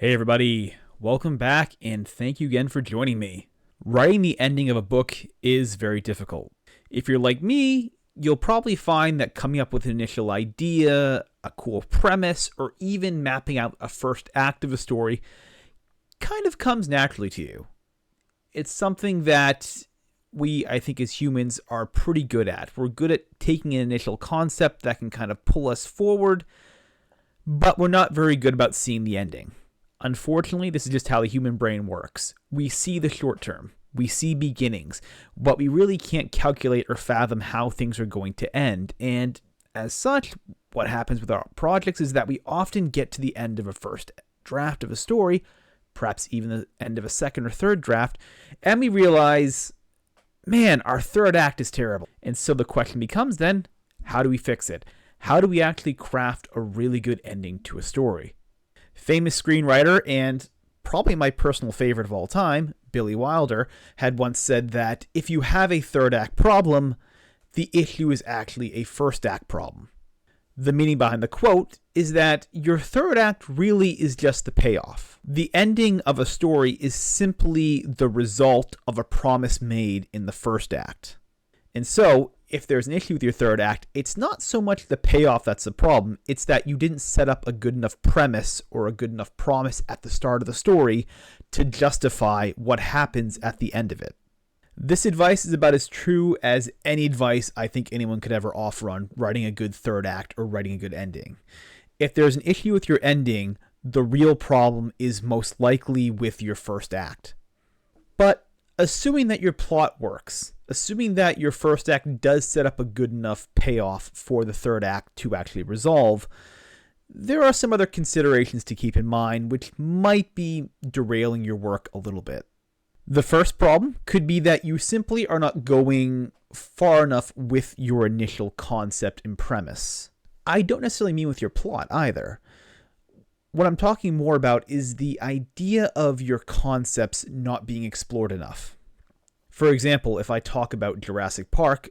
Hey everybody, welcome back and thank you again for joining me. Writing the ending of a book is very difficult. If you're like me, you'll probably find that coming up with an initial idea, a cool premise, or even mapping out a first act of a story kind of comes naturally to you. It's something that we, I think, as humans are pretty good at. We're good at taking an initial concept that can kind of pull us forward, but we're not very good about seeing the ending. Unfortunately, this is just how the human brain works. We see the short term. We see beginnings, but we really can't calculate or fathom how things are going to end. And as such, what happens with our projects is that we often get to the end of a first draft of a story, perhaps even the end of a second or third draft, and we realize, man, our third act is terrible. And so the question becomes then, how do we fix it? How do we actually craft a really good ending to a story? Famous screenwriter and probably my personal favorite of all time, Billy Wilder, had once said that if you have a third act problem, the issue is actually a first act problem. The meaning behind the quote is that your third act really is just the payoff. The ending of a story is simply the result of a promise made in the first act. And so, if there's an issue with your third act, it's not so much the payoff that's the problem, it's that you didn't set up a good enough premise or a good enough promise at the start of the story to justify what happens at the end of it. This advice is about as true as any advice I think anyone could ever offer on writing a good third act or writing a good ending. If there's an issue with your ending, the real problem is most likely with your first act. But assuming that your plot works, assuming that your first act does set up a good enough payoff for the third act to actually resolve, there are some other considerations to keep in mind which might be derailing your work a little bit. The first problem could be that you simply are not going far enough with your initial concept and premise. I don't necessarily mean with your plot either. What I'm talking more about is the idea of your concepts not being explored enough. For example, if I talk about Jurassic Park,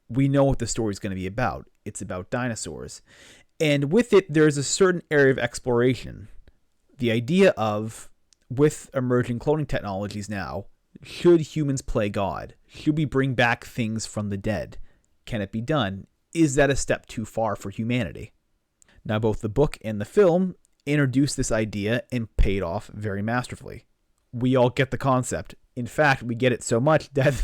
we know what the story is going to be about. It's about dinosaurs. And with it, there's a certain area of exploration. The idea of, with emerging cloning technologies now, should humans play God? Should we bring back things from the dead? Can it be done? Is that a step too far for humanity? Now, both the book and the film introduced this idea and paid off very masterfully. We all get the concept. In fact, we get it so much that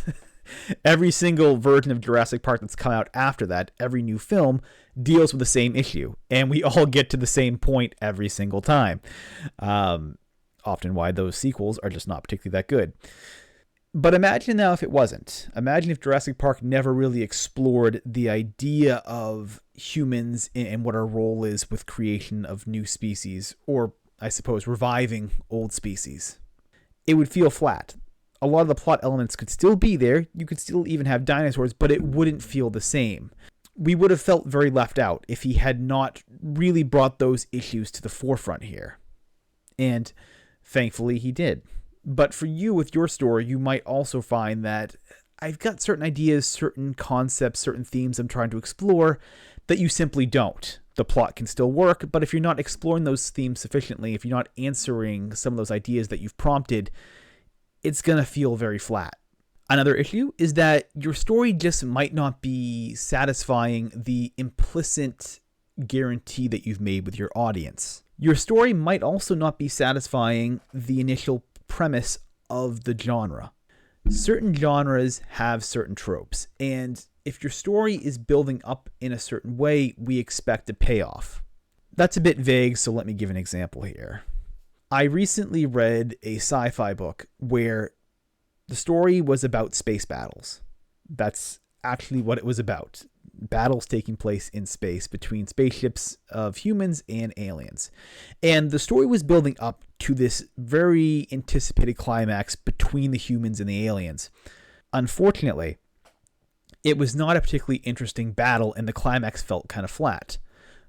every single version of Jurassic Park that's come out after that, every new film, deals with the same issue. And we all get to the same point every single time. Often why those sequels are just not particularly that good. But imagine now if it wasn't. Imagine if Jurassic Park never really explored the idea of humans and what our role is with creation of new species, or I suppose reviving old species. It would feel flat. A lot of the plot elements could still be there. You could still even have dinosaurs, but it wouldn't feel the same. We would have felt very left out if he had not really brought those issues to the forefront here. And thankfully he did. But for you with your story, you might also find that I've got certain ideas, certain concepts, certain themes I'm trying to explore that you simply don't. The plot can still work, but if you're not exploring those themes sufficiently, if you're not answering some of those ideas that you've prompted, it's going to feel very flat. Another issue is that your story just might not be satisfying the implicit guarantee that you've made with your audience. Your story might also not be satisfying the initial premise of the genre. Certain genres have certain tropes, and if your story is building up in a certain way, we expect a payoff. That's a bit vague, so let me give an example here. I recently read a sci-fi book where the story was about space battles. That's actually what it was about. Battles taking place in space between spaceships of humans and aliens. And the story was building up to this very anticipated climax between the humans and the aliens. Unfortunately, it was not a particularly interesting battle and the climax felt kind of flat.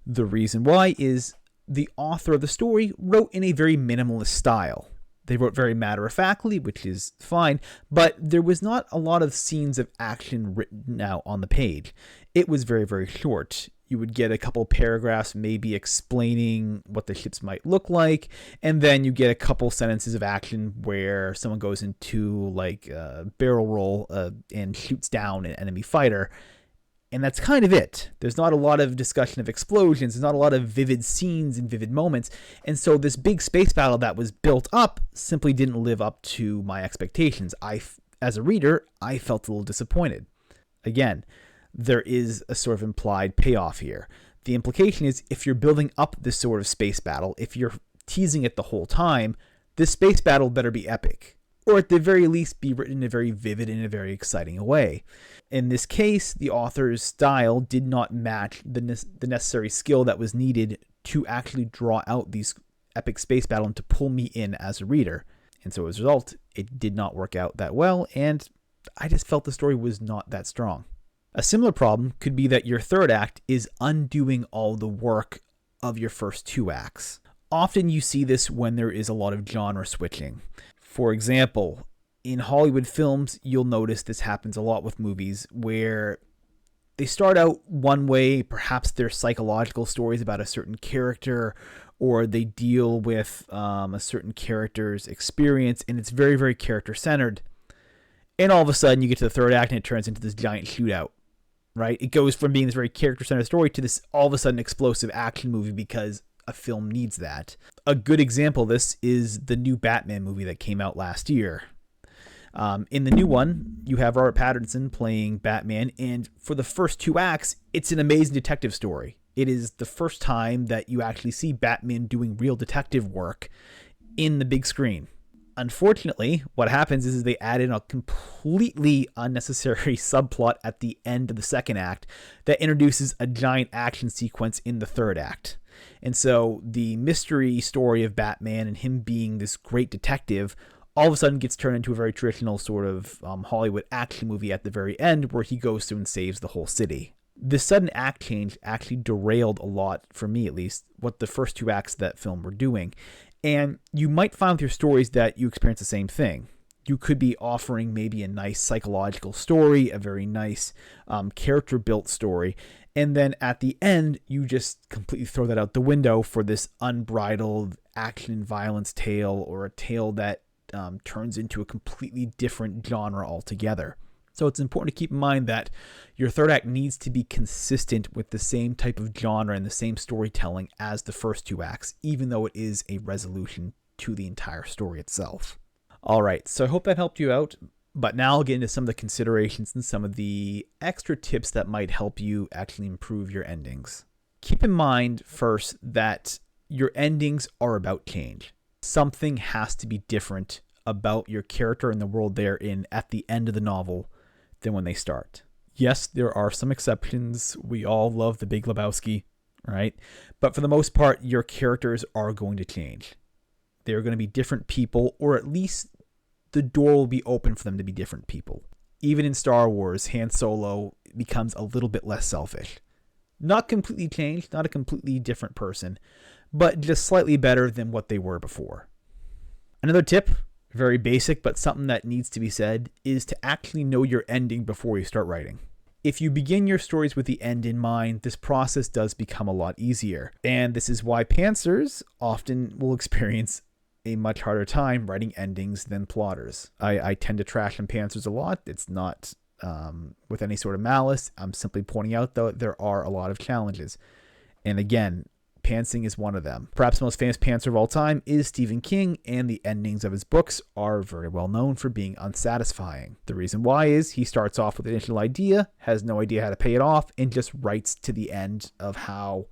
The reason why is the author of the story wrote in a very minimalist style. They wrote very matter-of-factly, which is fine, but there was not a lot of scenes of action written out on the page. It was very, very short. You would get a couple paragraphs maybe explaining what the ships might look like, and then you get a couple sentences of action where someone goes into like a barrel roll and shoots down an enemy fighter. And that's kind of it. There's not a lot of discussion of explosions. There's not a lot of vivid scenes and vivid moments. And so this big space battle that was built up simply didn't live up to my expectations. As a reader, I felt a little disappointed. Again, there is a sort of implied payoff here. The implication is if you're building up this sort of space battle, if you're teasing it the whole time, this space battle better be epic. Or at the very least be written in a very vivid and a very exciting way. In this case, the author's style did not match the necessary skill that was needed to actually draw out these epic space battles and to pull me in as a reader. And so as a result, it did not work out that well, and I just felt the story was not that strong. A similar problem could be that your third act is undoing all the work of your first two acts. Often you see this when there is a lot of genre switching. For example, in Hollywood films, you'll notice this happens a lot with movies where they start out one way, perhaps they're psychological stories about a certain character, or they deal with a certain character's experience, and it's very, very character-centered. And all of a sudden, you get to the third act, and it turns into this giant shootout, right? It goes from being this very character-centered story to this all of a sudden explosive action movie because a film needs that. A good example of this is the new Batman movie that came out last year. In the new one, you have Robert Pattinson playing Batman, and for the first two acts, it's an amazing detective story. It is the first time that you actually see Batman doing real detective work in the big screen. Unfortunately, what happens is they add in a completely unnecessary subplot at the end of the second act that introduces a giant action sequence in the third act. And so the mystery story of Batman and him being this great detective all of a sudden gets turned into a very traditional sort of Hollywood action movie at the very end where he goes through and saves the whole city. This sudden act change actually derailed a lot, for me at least, what the first two acts of that film were doing. And you might find with your stories that you experience the same thing. You could be offering maybe a nice psychological story, a very nice character-built story, and then at the end, you just completely throw that out the window for this unbridled action and violence tale, or a tale that turns into a completely different genre altogether. So it's important to keep in mind that your third act needs to be consistent with the same type of genre and the same storytelling as the first two acts, even though it is a resolution to the entire story itself. All right, so I hope that helped you out, but now I'll get into some of the considerations and some of the extra tips that might help you actually improve your endings. Keep in mind first that your endings are about change. Something has to be different about your character and the world they're in at the end of the novel than when they start. Yes, there are some exceptions. We all love The Big Lebowski, right? But for the most part, your characters are going to change. They're going to be different people, or at least the door will be open for them to be different people. Even in Star Wars, Han Solo becomes a little bit less selfish. Not completely changed, not a completely different person, but just slightly better than what they were before. Another tip, very basic, but something that needs to be said, is to actually know your ending before you start writing. If you begin your stories with the end in mind, this process does become a lot easier. And this is why pantsers often will experience a much harder time writing endings than plotters. I tend to trash on pantsers a lot. It's not with any sort of malice. I'm simply pointing out, though, there are a lot of challenges. And again, pantsing is one of them. Perhaps the most famous pantser of all time is Stephen King, and the endings of his books are very well known for being unsatisfying. The reason why is he starts off with an initial idea, has no idea how to pay it off, and just writes to the end of how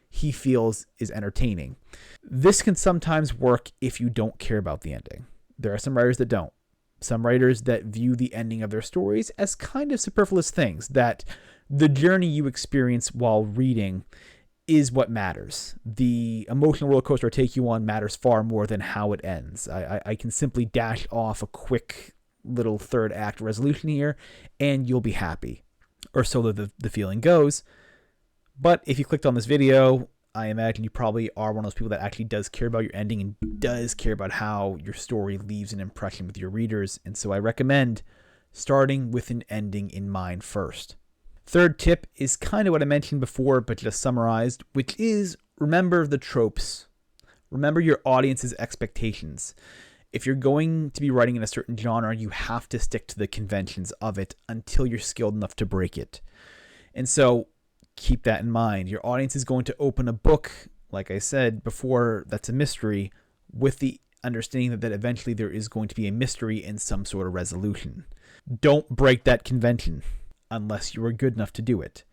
he feels is entertaining. This can sometimes work if you don't care about the ending. There are some writers that don't. Some writers that view the ending of their stories as kind of superfluous things, that the journey you experience while reading is what matters. The emotional roller coaster I take you on matters far more than how it ends. I can simply dash off a quick little third act resolution here and you'll be happy. Or so the feeling goes. But if you clicked on this video, I imagine you probably are one of those people that actually does care about your ending and does care about how your story leaves an impression with your readers. And so I recommend starting with an ending in mind first. Third tip is kind of what I mentioned before, but just summarized, which is remember the tropes. Remember your audience's expectations. If you're going to be writing in a certain genre, you have to stick to the conventions of it until you're skilled enough to break it. And so keep that in mind. Your audience is going to open a book, like I said before, that's a mystery, with the understanding that eventually there is going to be a mystery and some sort of resolution. Don't break that convention unless you are good enough to do it.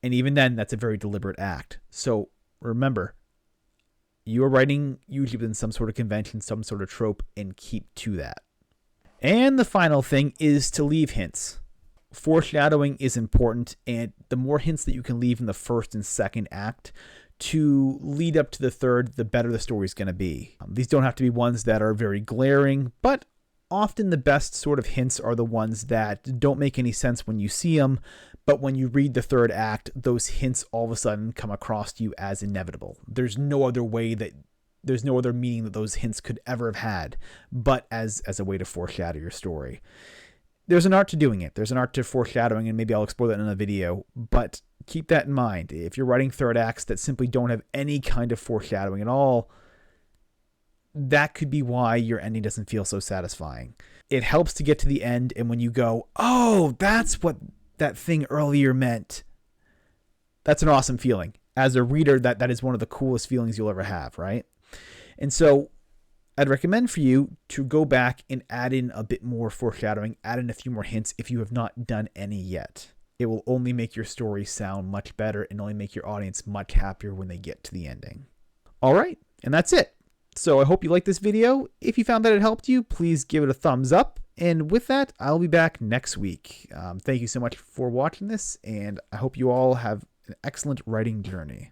And even then, that's a very deliberate act. So remember, you are writing usually within some sort of convention, some sort of trope, and keep to that. And the final thing is to leave hints. Foreshadowing is important, and the more hints that you can leave in the first and second act to lead up to the third, the better the story is going to be. These don't have to be ones that are very glaring, but often the best sort of hints are the ones that don't make any sense when you see them, but when you read the third act, those hints all of a sudden come across to you as inevitable. There's no other meaning that those hints could ever have had, but as a way to foreshadow your story. There's an art to doing it. There's an art to foreshadowing, and maybe I'll explore that in a video, but keep that in mind. If you're writing third acts that simply don't have any kind of foreshadowing at all, that could be why your ending doesn't feel so satisfying. It helps to get to the end, and when you go, oh, that's what that thing earlier meant, that's an awesome feeling. As a reader, that is one of the coolest feelings you'll ever have, right? And so I'd recommend for you to go back and add in a bit more foreshadowing, add in a few more hints if you have not done any yet. It will only make your story sound much better and only make your audience much happier when they get to the ending. All right, and that's it. So I hope you liked this video. If you found that it helped you, please give it a thumbs up. And with that, I'll be back next week. Thank you so much for watching this, and I hope you all have an excellent writing journey.